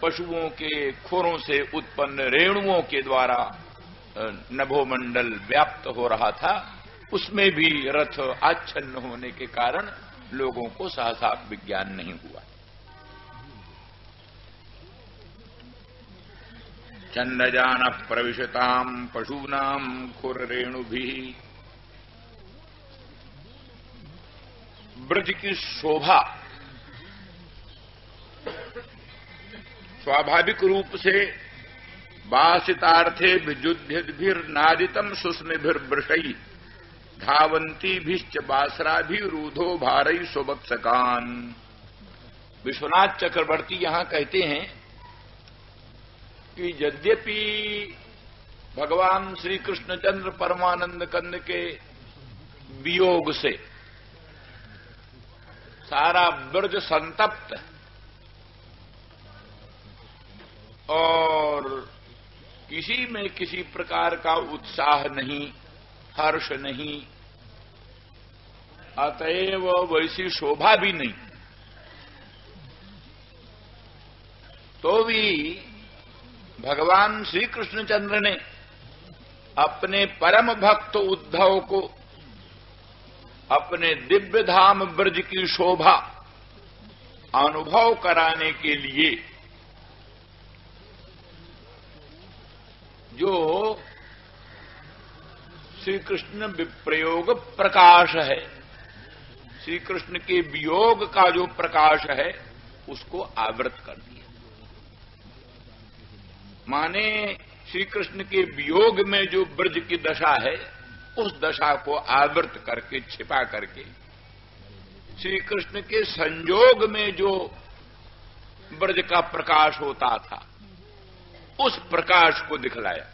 पशुओं के खुरों से उत्पन्न रेणुओं के द्वारा नभोमंडल व्याप्त हो रहा था। उसमें भी रथ आच्छन्न होने के कारण लोगों को सहसा विज्ञान नहीं हुआ। चंदजान प्रविशताम पशूनाम खुर रेणु भी। ब्रज की शोभा स्वाभाविक रूप से वासितार्थे विजुद्धिर्नादितम सुस्मिभिर्वृषै धावंती भिश्च बासराभिरूधो भारई सुवत्सकान। विश्वनाथ चक्रवर्ती यहां कहते हैं कि यद्यपि भगवान श्री कृष्णचंद्र परमानंद कंद के वियोग से सारा ब्रज संतप्त है और किसी में किसी प्रकार का उत्साह नहीं, हर्ष नहीं, अतएव वैसी शोभा भी नहीं, तो भी भगवान श्री कृष्णचंद्र ने अपने परम भक्त उद्धव को अपने दिव्य धाम ब्रज की शोभा अनुभव कराने के लिए जो श्री कृष्ण विप्रयोग प्रकाश है, श्री कृष्ण के वियोग का जो प्रकाश है, उसको आवृत कर दिया। माने श्री कृष्ण के वियोग में जो ब्रज की दशा है, उस दशा को आवृत करके, छिपा करके, श्री कृष्ण के संयोग में जो ब्रज का प्रकाश होता था, उस प्रकाश को दिखलाया।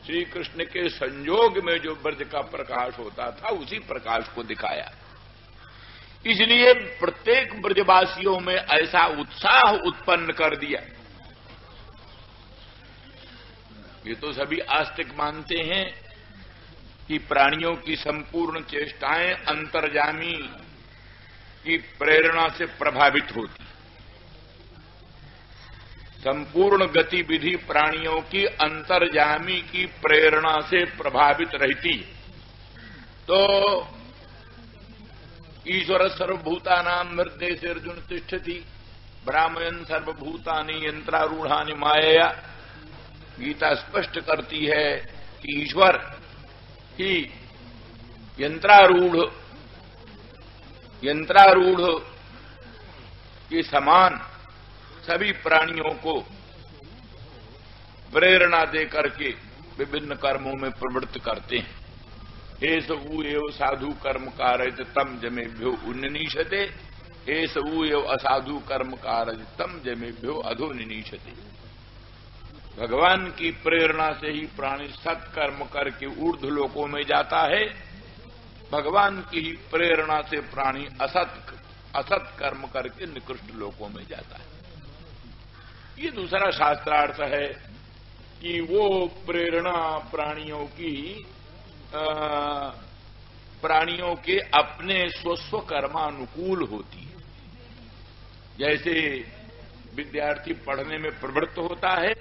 श्री कृष्ण के संयोग में जो ब्रज का प्रकाश होता था, उसी प्रकाश को दिखाया। इसलिए प्रत्येक ब्रजवासियों में ऐसा उत्साह उत्पन्न कर दिया। ये तो सभी आस्तिक मानते हैं कि प्राणियों की संपूर्ण चेष्टाएं अंतर्यामी की प्रेरणा से प्रभावित होती, संपूर्ण गतिविधि प्राणियों की अंतर्यामी की प्रेरणा से प्रभावित रहती। तो ईश्वर सर्वभूतानां हृदयेर्जुन तिष्ठति ब्राह्मयन् सर्वभूतानि यंत्रारूढ़ानि मायया। गीता स्पष्ट करती है कि ईश्वर ही यंत्रारूढ़ के समान सभी प्राणियों को प्रेरणा दे करके विभिन्न कर्मों में प्रवृत्त करते हैं। एष ऊ एव साधु कर्म कारयत तम जमेभ्यो उन्नीशते, एष ऊ एव असाधु कर्म कारयत तम जमेभ्यो अधोनिनीशते। भगवान की प्रेरणा से ही प्राणी सत्कर्म करके ऊर्ध्व लोकों में जाता है, भगवान की ही प्रेरणा से प्राणी असत कर्म करके निकृष्ट लोकों में जाता है। ये दूसरा शास्त्रार्थ है। कि वो प्रेरणा प्राणियों के अपने स्वस्व कर्मानुकूल होती है। जैसे विद्यार्थी पढ़ने में प्रवृत्त होता है